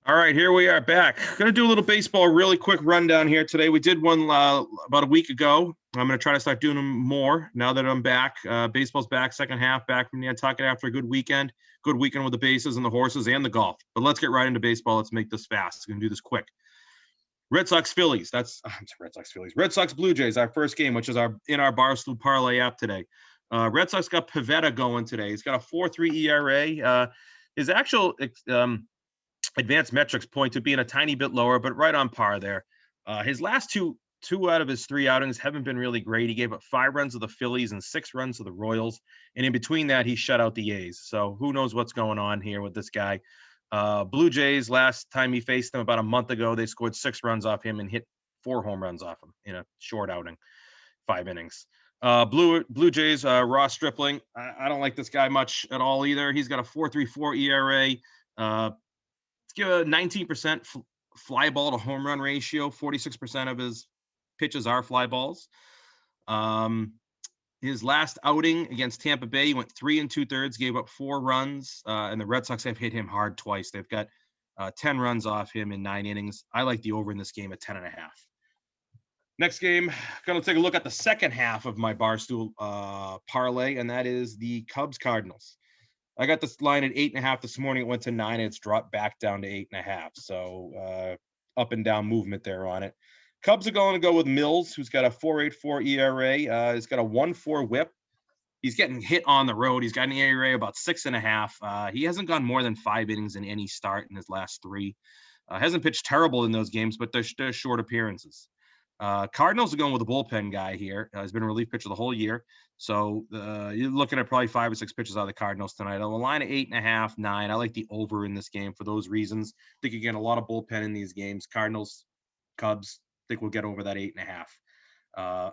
All right, here we are back. Going to do a little baseball really quick rundown here today. We did one about a week ago. I'm going to try to start doing them more now that I'm back. Baseball's back, second half, back from Nantucket after a good weekend. Good weekend with the bases and the horses and the golf. But let's get right into baseball. Let's make this fast. We're going to do this quick. Red Sox Phillies. Red Sox Phillies. Red Sox Blue Jays. Our first game, which is our Barstool Parlay app today. Red Sox got Pivetta going today. He's got a 4.3 ERA. His actual advanced metrics point to being a tiny bit lower, but right on par there. His last two out of his three outings haven't been really great. He gave up 5 runs to the Phillies and 6 runs to the Royals, and in between that, he shut out the A's. So who knows what's going on here with this guy? Blue Jays, last time he faced them about a month ago, they scored 6 runs off him and hit 4 home runs off him in a short outing, 5 innings. Blue Jays, Ross Stripling. I don't like this guy much at all either. He's got a 4.34 ERA. Let's give a 19% fly ball to home run ratio. 46% of his pitches are fly balls. His last outing against Tampa Bay, he went 3 2/3, gave up 4 runs, and the Red Sox have hit him hard twice. They've got 10 runs off him in 9 innings. I like the over in this game at 10.5. Next game, going to take a look at the second half of my Barstool parlay, and that is the Cubs Cardinals. I got this line at 8.5 this morning. It went to 9. And it's dropped back down to 8.5. So up and down movement there on it. Cubs are going to go with Mills, who's got a 4.84 ERA. He's got a 1.4 WHIP. He's getting hit on the road. He's got an ERA about 6.5. He hasn't gone more than 5 innings in any start in his last 3. Hasn't pitched terrible in those games, but they're short appearances. Cardinals are going with a bullpen guy here. He's been a relief pitcher the whole year. So you're looking at probably 5 or 6 pitches out of the Cardinals tonight. On the line of 8.5, 9. I like the over in this game for those reasons. I think you get a lot of bullpen in these games. Cardinals, Cubs, I think we'll get over that 8.5.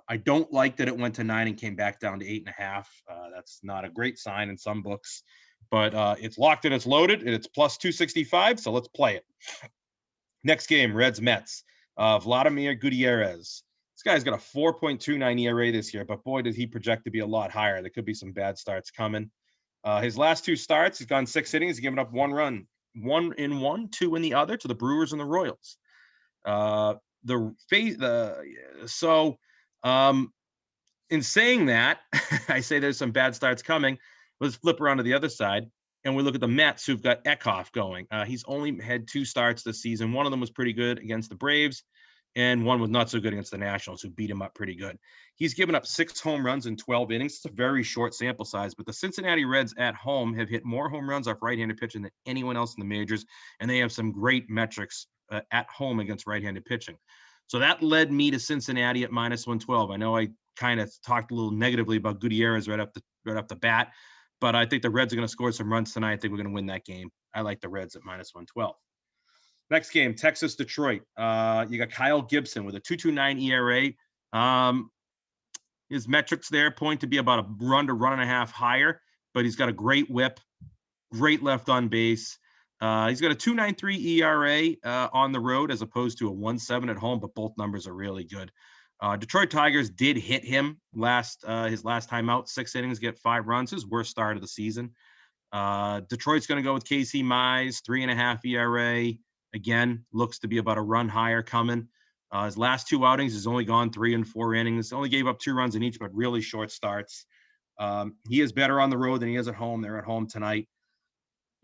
I don't like that it went to 9 and came back down to 8.5. That's not a great sign in some books, but it's locked and it's loaded and it's plus 265. So let's play it. Next game, Reds Mets. Vladimir Gutierrez. This guy's got a 4.29 ERA this year, but boy, does he project to be a lot higher. There could be some bad starts coming. His last 2 starts, he's gone 6 innings. He's given up 1 run, 1 in one, 2 in the other to the Brewers and the Royals. In saying that, I say there's some bad starts coming. Let's flip around to the other side. And we look at the Mets, who've got Eckhoff going. He's only had 2 starts this season. One of them was pretty good against the Braves, and one was not so good against the Nationals, who beat him up pretty good. He's given up 6 home runs in 12 innings. It's a very short sample size, but the Cincinnati Reds at home have hit more home runs off right-handed pitching than anyone else in the majors, and they have some great metrics at home against right-handed pitching. So that led me to Cincinnati at minus 112. I know I kind of talked a little negatively about Gutierrez right up the bat, but I think the Reds are going to score some runs tonight. I think we're going to win that game. I like the Reds at minus 112. Next game, Texas, Detroit. You got Kyle Gibson with a 2.29 ERA. His metrics there point to be about a run to run and a half higher, but he's got a great whip, great left on base. He's got a 2.93 ERA on the road as opposed to a 1.7 at home, but both numbers are really good. Detroit Tigers did hit him his last time out, 6 innings, get 5 runs, his worst start of the season. Detroit's going to go with Casey Mize, 3.5 ERA. Again, looks to be about a run higher coming. His last 2 outings, he's only gone 3 and 4 innings. Only gave up 2 runs in each, but really short starts. He is better on the road than he is at home. They're at home tonight.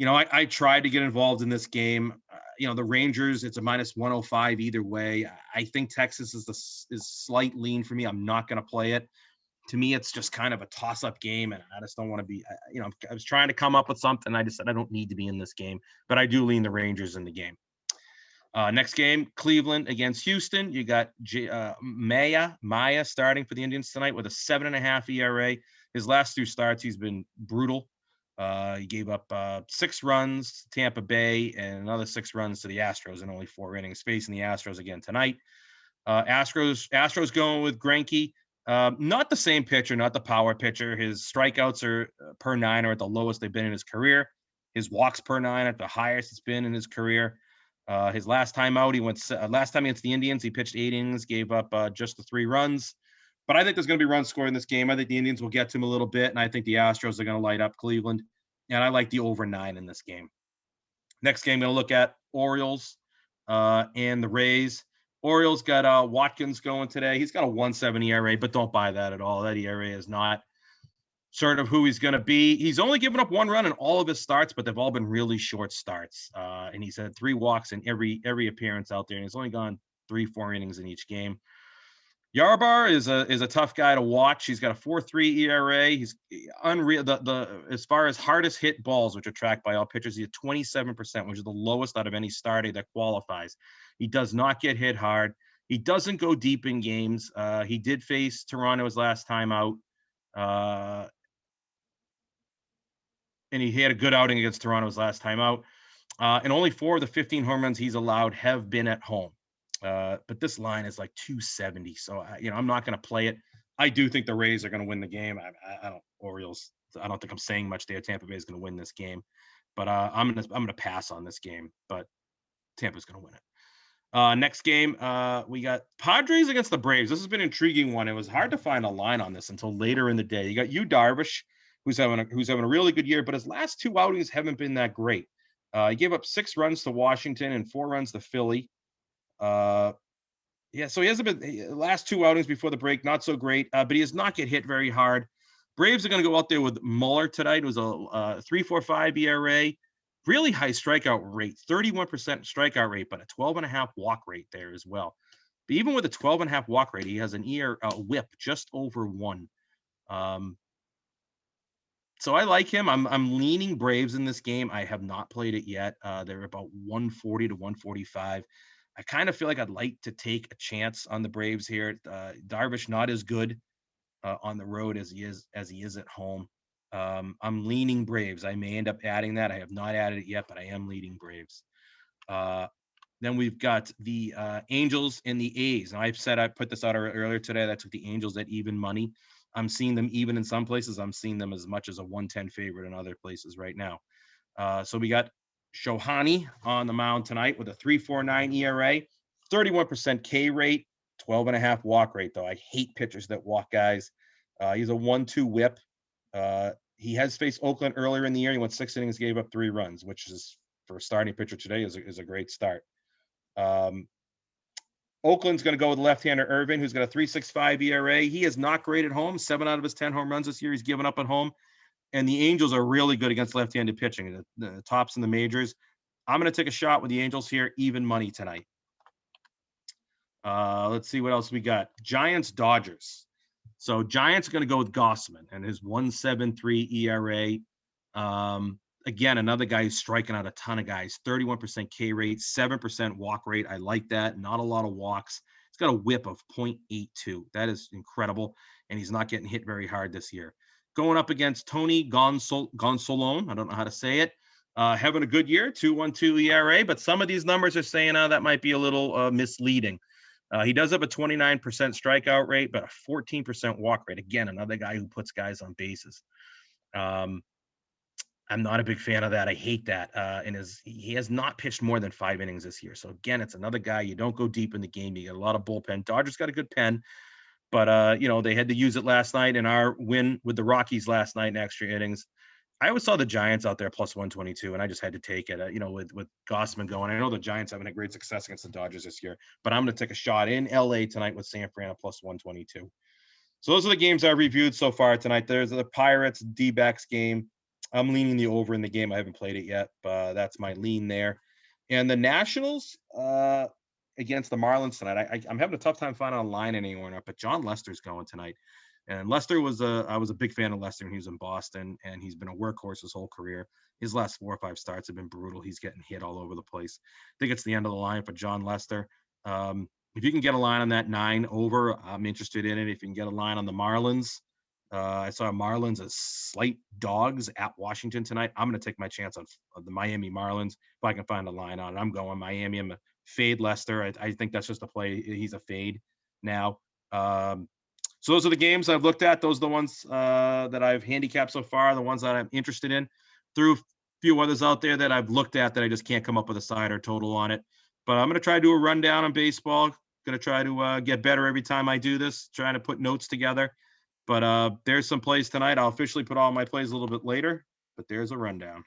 I tried to get involved in this game. The Rangers, it's a minus 105 either way. I think Texas is slight lean for me. I'm not going to play it. To me, it's just kind of a toss-up game, and I just don't want to be, I was trying to come up with something. I just said I don't need to be in this game, but I do lean the Rangers in the game. Next game, Cleveland against Houston. You got Maya starting for the Indians tonight with a 7.5 ERA. His last 2 starts, he's been brutal. He gave up 6 runs to Tampa Bay and another 6 runs to the Astros in only 4 innings, facing the Astros again tonight. Astros going with Greinke. Not the same pitcher, not the power pitcher. His strikeouts are per 9 are at the lowest they've been in his career. His walks per 9 at the highest it's been in his career. His last time out, last time against the Indians, he pitched 8 innings, gave up just the 3 runs. But I think there's going to be runs scored in this game. I think the Indians will get to him a little bit, and I think the Astros are going to light up Cleveland. And I like the over 9 in this game. Next game, going to look at Orioles and the Rays. Orioles got Watkins going today. He's got a 1.7 ERA, but don't buy that at all. That ERA is not sort of who he's going to be. He's only given up 1 run in all of his starts, but they've all been really short starts. And he's had 3 walks in every appearance out there, and he's only gone 3-4 innings in each game. Yarbar is a tough guy to watch. He's got a 4.3 ERA. He's unreal. The as far as hardest hit balls, which are tracked by all pitchers, he's at 27%, which is the lowest out of any starter that qualifies. He does not get hit hard. He doesn't go deep in games. He did face Toronto his last time out, and he had a good outing against Toronto his last time out. And only 4 of the 15 home runs he's allowed have been at home. But this line is like 270. So, I'm not going to play it. I do think the Rays are going to win the game. I don't Orioles. I don't think I'm saying much there. Tampa Bay is going to win this game, but I'm going to pass on this game, but Tampa's going to win it. Next game, we got Padres against the Braves. This has been an intriguing one. It was hard to find a line on this until later in the day. You got Yu Darvish, who's having a really good year, but his last 2 outings haven't been that great. He gave up 6 runs to Washington and 4 runs to Philly. So he hasn't been last 2 outings before the break, not so great, but he does not get hit very hard. Braves are going to go out there with Muller tonight. It was a 3.45 ERA, really high strikeout rate, 31% strikeout rate, but a 12.5 walk rate there as well. But even with a 12.5 walk rate, he has an whip just over 1. So I like him. I'm leaning Braves in this game. I have not played it yet. They're about 140 to 145. I kind of feel like I'd like to take a chance on the Braves here. Darvish not as good on the road as he is at home. I'm leaning Braves. I may end up adding that. I have not added it yet, but I am leaning Braves. Then we've got the Angels and the A's. Now I put this out earlier today. I took the Angels at even money. I'm seeing them even in some places. I'm seeing them as much as a 110 favorite in other places right now. So we got Shohani on the mound tonight with a 3.49 ERA, 31% K rate, 12.5 walk rate, though. I hate pitchers that walk guys. He's a 1-2 whip. He has faced Oakland earlier in the year. He went 6 innings, gave up 3 runs, which is for a starting pitcher today is a great start. Oakland's going to go with left-hander Irvin, who's got a 3.65 ERA. He is not great at home. 7 out of his 10 home runs this year he's given up at home. And the Angels are really good against left-handed pitching, the tops in the majors. I'm going to take a shot with the Angels here, even money tonight. Let's see what else we got. Giants, Dodgers. So Giants are going to go with Gossman and his 1.73 ERA. Again, another guy who's striking out a ton of guys, 31% K rate, 7% walk rate. I like that. Not a lot of walks. He's got a whip of 0.82. That is incredible. And he's not getting hit very hard this year. Going up against Tony Gonsolin. I don't know how to say it. Having a good year, 2.12 ERA, but some of these numbers are saying that might be a little misleading. He does have a 29% strikeout rate, but a 14% walk rate. Again, another guy who puts guys on bases. I'm not a big fan of that. I hate that. He has not pitched more than 5 innings this year. So again, it's another guy. You don't go deep in the game. You get a lot of bullpen. Dodgers got a good pen, but they had to use it last night in our win with the Rockies last night in extra innings. I always saw the Giants out there plus 122, and I just had to take it. With Gossman going, I know the Giants having a great success against the Dodgers this year, but I'm going to take a shot in LA tonight with San Fran plus 122. So those are the games I reviewed so far tonight. There's the Pirates D-backs game. I'm leaning the over in the game. I haven't played it yet, but that's my lean there. And the Nationals against the Marlins tonight. I'm having a tough time finding a line anywhere, but John Lester's going tonight. And Lester I was a big fan of Lester when he was in Boston, and he's been a workhorse his whole career. His last 4 or 5 starts have been brutal. He's getting hit all over the place. I think it's the end of the line for John Lester. If you can get a line on that 9 over, I'm interested in it. If you can get a line on the Marlins, I saw Marlins as slight dogs at Washington tonight. I'm going to take my chance on the Miami Marlins. If I can find a line on it, I'm going Miami. I'm a fade Lester. I think that's just a play. He's a fade now. So those are the games I've looked at. Those are the ones that I've handicapped so far, the ones that I'm interested in. Threw a few others out there that I've looked at that I just can't come up with a side or total on it. But I'm going to try to do a rundown on baseball. Going to try to get better every time I do this, trying to put notes together. But there's some plays tonight. I'll officially put all my plays a little bit later, but there's a rundown.